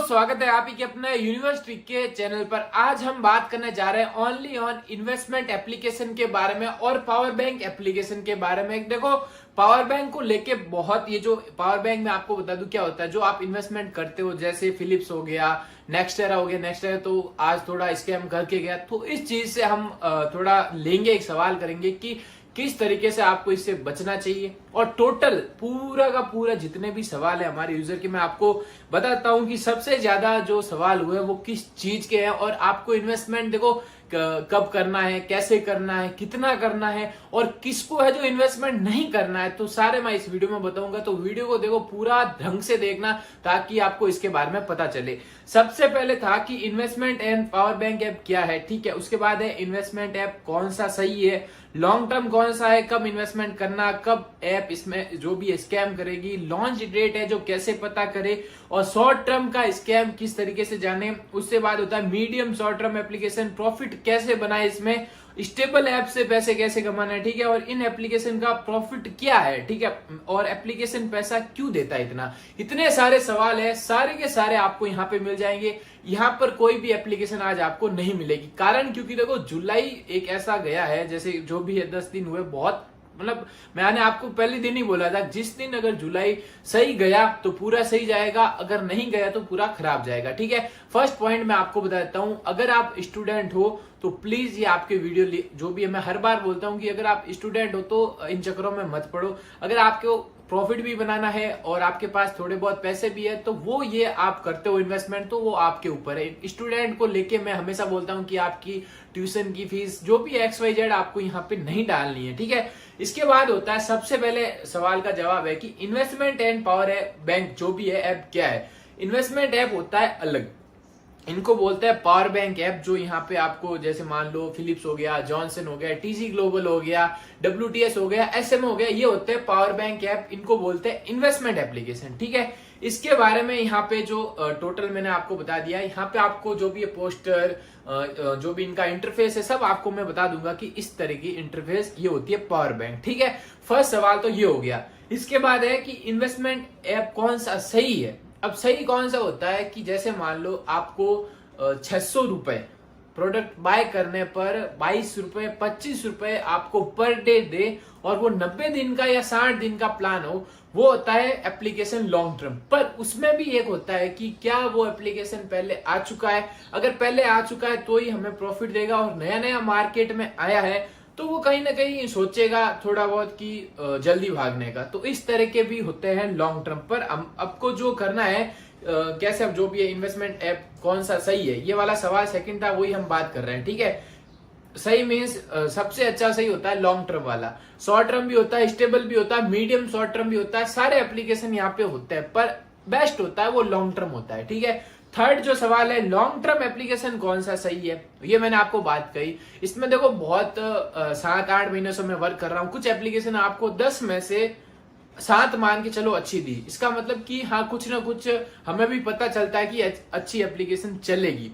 स्वागत है आप ही के अपने यूनिवर्सिटी के चैनल पर। आज हम बात करने जा रहे हैं ओनली ऑन इन्वेस्टमेंट एप्लीकेशन के बारे में और पावर बैंक एप्लीकेशन के बारे में। देखो, पावर बैंक को लेके बहुत, ये जो पावर बैंक में आपको बता दूं क्या होता है। जो आप इन्वेस्टमेंट करते हो, जैसे फिलिप्स हो गया, नेक्स्टेरा हो गया, नेक्स्टेरा तो आज थोड़ा स्कैम करके गया, तो इस चीज से हम थोड़ा लेंगे, एक सवाल करेंगे कि किस तरीके से आपको इससे बचना चाहिए। और टोटल पूरा का पूरा जितने भी सवाल है हमारे यूजर के, मैं आपको बताता हूं कि सबसे ज्यादा जो सवाल हुए वो किस चीज के हैं और आपको इन्वेस्टमेंट देखो कब करना है, कैसे करना है, कितना करना है और किसको है जो इन्वेस्टमेंट नहीं करना है, तो सारे मैं इस वीडियो में बताऊंगा। तो वीडियो को देखो पूरा ढंग से देखना ताकि आपको इसके बारे में पता चले। सबसे पहले था कि investment and power bank app क्या है, ठीक है। उसके बाद है इन्वेस्टमेंट ऐप कौन सा सही है, लॉन्ग टर्म कौन सा है, कब इन्वेस्टमेंट करना, कब ऐप इसमें जो भी स्कैम करेगी, लॉन्च डेट है जो कैसे पता करे, और शॉर्ट टर्म का स्कैम किस तरीके से जाने। उसके बाद होता है medium short term application, profit कैसे बनाए, इसमें स्टेबल ऐप से पैसे कैसे कमाना है, ठीक है। और इन एप्लीकेशन का प्रॉफिट क्या है, ठीक है, और एप्लीकेशन पैसा क्यों देता है इतना। इतने सारे सवाल है, सारे के सारे आपको यहाँ पे मिल जाएंगे। यहाँ पर कोई भी एप्लीकेशन आज आपको नहीं मिलेगी, कारण क्योंकि देखो जुलाई एक ऐसा गया है, जैसे जो भी है 10 दिन हुए, बहुत मतलब मैंने आपको पहले दिन ही बोला था, जिस दिन अगर जुलाई सही गया तो पूरा सही जाएगा, अगर नहीं गया तो पूरा खराब जाएगा, ठीक है। फर्स्ट पॉइंट मैं आपको बता देता हूं, अगर आप स्टूडेंट हो तो प्लीज ये आपके वीडियो जो भी है, मैं हर बार बोलता हूं कि अगर आप स्टूडेंट हो तो इन चक्करों में मत पड़ो। अगर आपको प्रॉफिट भी बनाना है और आपके पास थोड़े बहुत पैसे भी है तो वो ये आप करते हो इन्वेस्टमेंट, तो वो आपके ऊपर है। स्टूडेंट को लेके मैं हमेशा बोलता हूं कि आपकी ट्यूशन की फीस जो भी XYZ आपको यहाँ पे नहीं डालनी है, ठीक है। इसके बाद होता है, सबसे पहले सवाल का जवाब है कि इन्वेस्टमेंट एंड पावर बैंक जो भी है ऐप क्या है। इन्वेस्टमेंट ऐप होता है अलग, इनको बोलते हैं पावर बैंक ऐप। जो यहाँ पे आपको जैसे मान लो फिलिप्स हो गया, जॉनसन हो गया, TG ग्लोबल हो गया, WTS हो गया, SM हो गया, ये होते हैं पावर बैंक ऐप। इनको बोलते हैं इन्वेस्टमेंट एप्लीकेशन, ठीक है। इसके बारे में यहाँ पे जो टोटल मैंने आपको बता दिया, यहाँ पे आपको जो भी पोस्टर, जो भी इनका इंटरफेस है, सब आपको मैं बता दूंगा कि इस तरह की इंटरफेस ये होती है पावर बैंक, ठीक है। फर्स्ट सवाल तो ये हो गया। इसके बाद है कि इन्वेस्टमेंट ऐप कौन सा सही है। अब सही कौन सा होता है कि जैसे मान लो आपको 600 रुपए प्रोडक्ट बाय करने पर 22 रुपए 25 रुपए आपको पर डे दे, और वो 90 दिन का या 60 दिन का प्लान हो, वो होता है एप्लीकेशन लॉन्ग टर्म। पर उसमें भी एक होता है कि क्या वो एप्लीकेशन पहले आ चुका है, अगर पहले आ चुका है तो ही हमें प्रॉफिट देगा, और नया नया मार्केट में आया है तो वो कहीं ना कहीं सोचेगा थोड़ा बहुत कि जल्दी भागने का। तो इस तरह के भी होते हैं लॉन्ग टर्म पर। आपको जो करना है कैसे, अब जो भी है इन्वेस्टमेंट ऐप कौन सा सही है, ये वाला सवाल सेकंड था, वही हम बात कर रहे हैं, ठीक है। सही मीन्स सबसे अच्छा सही होता है लॉन्ग टर्म वाला, शॉर्ट टर्म भी होता है, स्टेबल भी होता है, मीडियम शॉर्ट टर्म भी होता है, सारे एप्लीकेशन यहाँ पे होते हैं, पर बेस्ट होता है वो लॉन्ग टर्म होता है, ठीक है। थर्ड जो सवाल है, लॉन्ग टर्म एप्लीकेशन कौन सा सही है, ये मैंने आपको बात कही। इसमें देखो बहुत 7-8 महीने से मैं वर्क कर रहा हूँ, कुछ एप्लीकेशन आपको 10 में से 7 मान के चलो अच्छी दी। इसका मतलब कि हाँ, कुछ ना कुछ हमें भी पता चलता है कि अच्छी एप्लीकेशन चलेगी।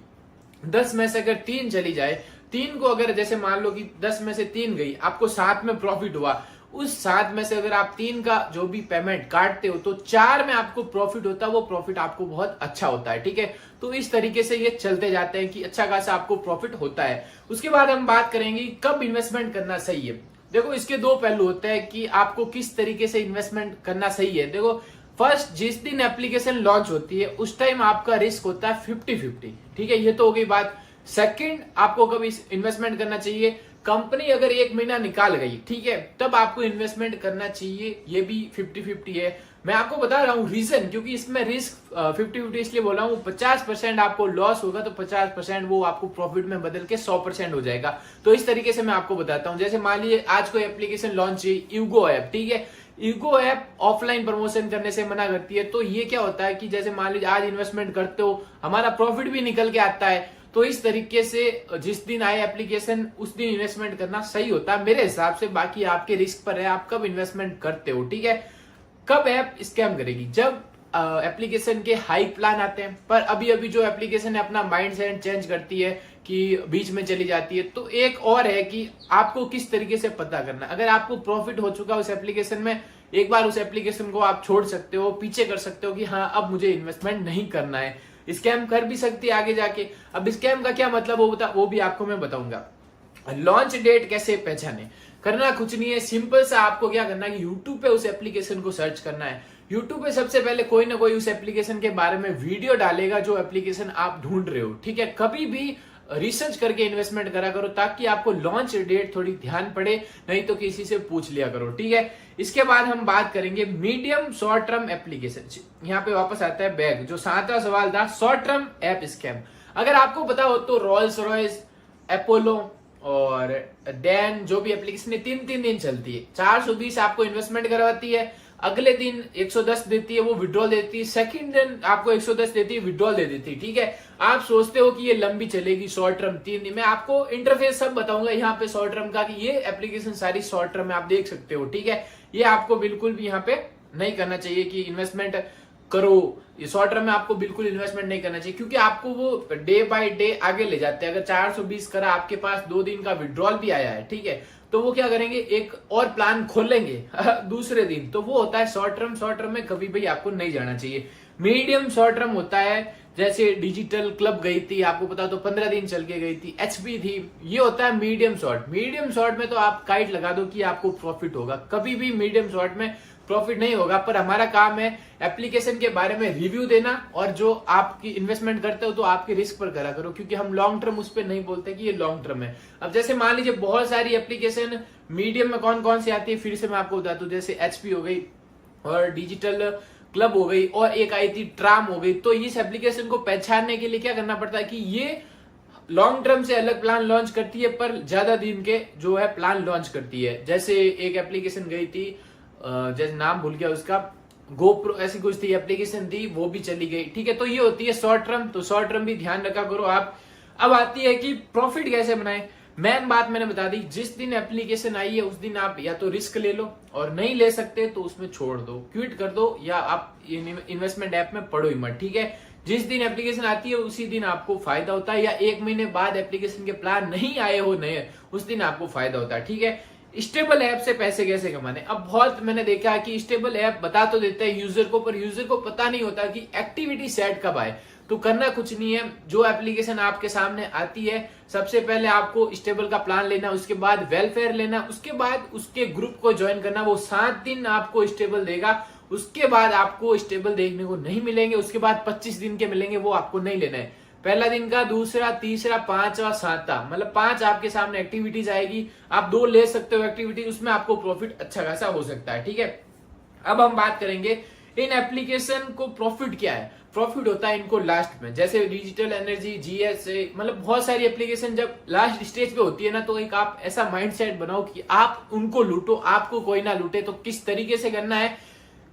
10 में से अगर 3 चली जाए, 3 को अगर जैसे मान लो कि 10 में से 3 गई, आपको 7 में प्रॉफिट हुआ, उस 7 में से अगर आप 3 का जो भी पेमेंट काटते हो तो 4 में आपको प्रॉफिट होता है, वो प्रॉफिट आपको बहुत अच्छा होता है, ठीक है। तो इस तरीके से ये चलते जाते हैं कि अच्छा खासा आपको प्रॉफिट होता है। उसके बाद हम बात करेंगे कब इन्वेस्टमेंट करना सही है। देखो, इसके 2 पहलू होते हैं कि आपको किस तरीके से इन्वेस्टमेंट करना सही है। देखो, फर्स्ट, जिस दिन एप्लीकेशन लॉन्च होती है उस टाइम आपका रिस्क होता है 50-50, ठीक है, ये तो हो गई बात। सेकंड, आपको कब इन्वेस्टमेंट करना चाहिए, कंपनी अगर 1 महीना निकाल गई, ठीक है, तब आपको इन्वेस्टमेंट करना चाहिए, ये भी 50-50 है। मैं आपको बता रहा हूं रीजन, क्योंकि इसमें रिस्क 50-50 इसलिए बोला हूं, 50% आपको लॉस होगा तो 50% वो आपको प्रॉफिट में बदल के 100% हो जाएगा। तो इस तरीके से मैं आपको बताता हूं। जैसे मान लीजिए आज कोई एप्लीकेशन लॉन्च हुई, ईगो ऐप, ठीक है, ईगो ऐप ऑफलाइन प्रमोशन करने से मना करती है। तो ये क्या होता है कि जैसे मान लीजिए आज इन्वेस्टमेंट करते हो, हमारा प्रॉफिट भी निकल के आता है, तो इस तरीके से जिस दिन आए एप्लीकेशन उस दिन इन्वेस्टमेंट करना सही होता है मेरे हिसाब से। बाकी आपके रिस्क पर है, आप कब इन्वेस्टमेंट करते हो, ठीक है। कब ऐप स्कैम करेगी, जब एप्लीकेशन के हाई प्लान आते हैं, पर अभी अभी जो एप्लीकेशन है अपना माइंड सेट चेंज करती है कि बीच में चली जाती है। तो एक और है कि आपको किस तरीके से पता करना, अगर आपको प्रॉफिट हो चुका उस एप्लीकेशन में, एक बार उस एप्लीकेशन को आप छोड़ सकते हो, पीछे कर सकते हो कि हाँ अब मुझे इन्वेस्टमेंट नहीं करना है। स्कैम कर भी सकती है आगे जाके। अब स्कैम का क्या मतलब वो भी आपको मैं बताऊंगा। लॉन्च डेट कैसे पहचाने, करना कुछ नहीं है, सिंपल सा आपको क्या करना है कि यूट्यूब पे उस एप्लीकेशन को सर्च करना है। यूट्यूब पे सबसे पहले कोई ना कोई उस एप्लीकेशन के बारे में वीडियो डालेगा जो एप्लीकेशन आप ढूंढ रहे हो, ठीक है। कभी भी रिसर्च करके इन्वेस्टमेंट करा करो ताकि आपको लॉन्च डेट थोड़ी ध्यान पड़े, नहीं तो किसी से पूछ लिया करो, ठीक है। इसके बाद हम बात करेंगे मीडियम शॉर्ट टर्म एप्लीकेशन। यहाँ पे वापस आता है बैक, जो 7वां सवाल था, शॉर्ट टर्म ऐप स्कैम। अगर आपको पता हो तो रोल्स रॉयस, अपोलो और देन जो भी एप्लीकेशन है 3-3 दिन चलती है। 420 आपको इन्वेस्टमेंट करवाती है, अगले दिन 110 देती है, वो विड्रॉल देती है, सेकंड दिन आपको 110 देती है, विड्रॉल दे देती है, ठीक है। आप सोचते हो कि ये लंबी चलेगी शॉर्ट टर्म 3 दिन में, आपको इंटरफेस सब बताऊंगा यहाँ पे शॉर्ट टर्म का कि ये एप्लीकेशन सारी शॉर्ट टर्म में आप देख सकते हो, ठीक है। ये आपको बिल्कुल भी यहाँ पे नहीं करना चाहिए कि इन्वेस्टमेंट करो, ये शॉर्ट टर्म में आपको बिल्कुल इन्वेस्टमेंट नहीं करना चाहिए, क्योंकि आपको वो डे बाय डे आगे ले जाते हैं। अगर 420 करा, आपके पास 2 दिन का विड्रॉल भी आया है, ठीक है, तो वो क्या करेंगे, एक और प्लान खोलेंगे दूसरे दिन, तो वो होता है शॉर्ट टर्म। शॉर्ट टर्म में कभी भी आपको नहीं जाना चाहिए। मीडियम शॉर्ट टर्म होता है, जैसे डिजिटल क्लब गई थी, आपको पता तो 15 दिन चल के गई थी, एचपी थी, ये होता है मीडियम शॉर्ट। मीडियम शॉर्ट में तो आप काइट लगा दो कि आपको प्रॉफिट होगा, कभी भी मीडियम शॉर्ट में प्रॉफिट नहीं होगा। पर हमारा काम है एप्लीकेशन के बारे में रिव्यू देना, और जो आपकी इन्वेस्टमेंट करते हो तो आपके रिस्क पर करा करो, क्योंकि हम लॉन्ग टर्म उस पर नहीं बोलते कि ये लॉन्ग टर्म है। अब जैसे मान लीजिए बहुत सारी एप्लीकेशन मीडियम में कौन कौन सी आती है, फिर से मैं आपको बताता हूँ। जैसे एचपी हो गई और डिजिटल क्लब हो गई, और एक आई थी ट्राम हो गई। तो इस एप्लीकेशन को पहचानने के लिए क्या करना पड़ता है कि ये लॉन्ग टर्म से अलग प्लान लॉन्च करती है, पर ज्यादा दिन के जो है प्लान लॉन्च करती है। जैसे एक एप्लीकेशन गई थी, जैसे नाम भूल गया उसका, गोप्रो ऐसी कुछ थी एप्लीकेशन थी, वो भी चली गई, ठीक है। तो ये होती है शॉर्ट टर्म, तो शॉर्ट टर्म भी ध्यान रखा करो आप। अब आती है कि प्रॉफिट कैसे बनाए। मेन बात मैंने बता दी, जिस दिन एप्लीकेशन आई है उस दिन आप या तो रिस्क ले लो, और नहीं ले सकते तो उसमें छोड़ दो, क्विट कर दो, या आप इन्वेस्टमेंट ऐप में पढ़ो ही मत, ठीक है। जिस दिन एप्लीकेशन आती है उसी दिन आपको फायदा होता है, या 1 महीने बाद एप्लीकेशन के प्लान नहीं आए हो नए, उस दिन आपको फायदा होता है, ठीक है। स्टेबल ऐप से पैसे कैसे कमाने। अब बहुत मैंने देखा है कि स्टेबल ऐप बता तो देते हैं यूजर को, पर यूजर को पता नहीं होता कि एक्टिविटी सेट कब आए। तो करना कुछ नहीं है, जो एप्लीकेशन आपके सामने आती है सबसे पहले आपको स्टेबल का प्लान लेना, उसके बाद वेलफेयर लेना, उसके बाद उसके ग्रुप को ज्वाइन करना। वो 7 दिन आपको स्टेबल देगा, उसके बाद आपको स्टेबल देखने को नहीं मिलेंगे, उसके बाद 25 दिन के मिलेंगे, वो आपको नहीं लेना है। पहला दिन का, दूसरा, तीसरा, 5वां, 7वां, मतलब 5 आपके सामने एक्टिविटीज आएगी। आप 2 ले सकते हो एक्टिविटी, उसमें आपको प्रॉफिट अच्छा खासा हो सकता है, ठीक है। अब हम बात करेंगे इन एप्लीकेशन को प्रॉफिट क्या है। प्रॉफिट होता है इनको लास्ट में, जैसे डिजिटल एनर्जी, जीएसए, मतलब बहुत सारी एप्लीकेशन जब लास्ट स्टेज पे होती है ना, तो एक आप ऐसा माइंडसेट बनाओ कि आप उनको लूटो, आपको कोई ना लूटे। तो किस तरीके से करना है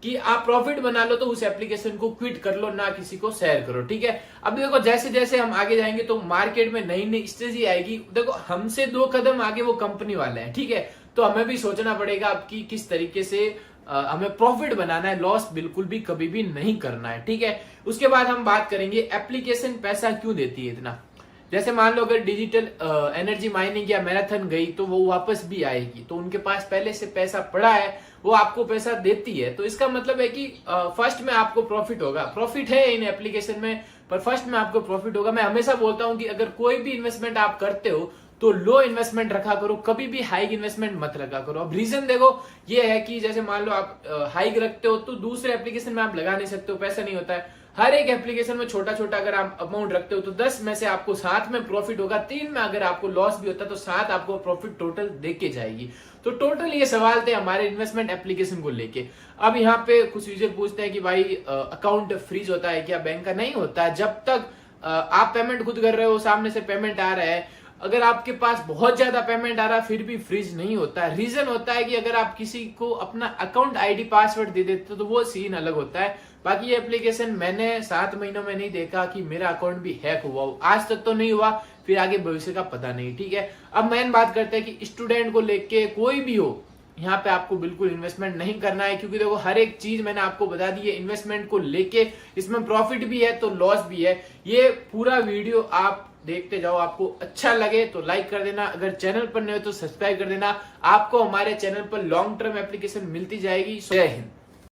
कि आप प्रॉफिट बना लो, तो उस एप्लीकेशन को क्विट कर लो, ना किसी को शेयर करो, ठीक है। अब देखो जैसे जैसे हम आगे जाएंगे तो मार्केट में नई नई स्ट्रेटजी आएगी। देखो हमसे 2 कदम आगे वो कंपनी वाले हैं, ठीक है। तो हमें भी सोचना पड़ेगा अब कि किस तरीके से हमें प्रॉफिट बनाना है, लॉस बिल्कुल भी कभी भी नहीं करना है, ठीक है। उसके बाद हम बात करेंगे एप्लीकेशन पैसा क्यों देती है इतना। जैसे मान लो अगर डिजिटल एनर्जी माइनिंग या मैराथन गई तो वो वापस भी आएगी, तो उनके पास पहले से पैसा पड़ा है, वो आपको पैसा देती है। तो इसका मतलब है कि फर्स्ट में आपको प्रॉफिट होगा, प्रॉफिट है इन एप्लीकेशन में, पर फर्स्ट में आपको प्रॉफिट होगा। मैं हमेशा बोलता हूं कि अगर कोई भी इन्वेस्टमेंट आप करते हो तो लो इन्वेस्टमेंट रखा करो, कभी भी हाई इन्वेस्टमेंट मत रखा करो। अब रीजन देखो ये है कि जैसे मान लो आप हाई रखते हो तो दूसरे एप्लीकेशन में आप लगा नहीं सकते हो, पैसा नहीं होता है। हर एक एप्लीकेशन में छोटा छोटा अगर आप अमाउंट रखते हो तो 10 में से आपको 7 में प्रॉफिट होगा, 3 में अगर आपको लॉस भी होता है तो 7 आपको प्रॉफिट टोटल देके जाएगी। तो टोटल ये सवाल थे हमारे इन्वेस्टमेंट एप्लीकेशन को लेके। अब यहाँ पे कुछ यूजर पूछते हैं कि भाई अकाउंट फ्रीज होता है क्या, बैंक का नहीं होता है। जब तक आप पेमेंट खुद कर रहे हो, सामने से पेमेंट आ रहा है, अगर आपके पास बहुत ज्यादा पेमेंट आ रहा है फिर भी फ्रीज नहीं होता है। रीजन होता है कि अगर आप किसी को अपना अकाउंट आईडी पासवर्ड दे देते हो तो वो सीन अलग होता है। बाकी ये एप्लीकेशन मैंने 7 महीनों में नहीं देखा कि मेरा अकाउंट भी हैक हुआ हो, आज तक तो नहीं हुआ, फिर आगे भविष्य का पता नहीं, ठीक है। अब मेन बात करते हैं कि स्टूडेंट को लेके कोई भी हो, यहाँ पे आपको बिल्कुल इन्वेस्टमेंट नहीं करना है, क्योंकि देखो हर एक चीज मैंने आपको बता दी है इन्वेस्टमेंट को लेके, इसमें प्रॉफिट भी है तो लॉस भी है। ये पूरा वीडियो आप देखते जाओ, आपको अच्छा लगे तो लाइक कर देना, अगर चैनल पर नए हो तो सब्सक्राइब कर देना। आपको हमारे चैनल पर लॉन्ग टर्म एप्लीकेशन मिलती जाएगी। जय हिंद।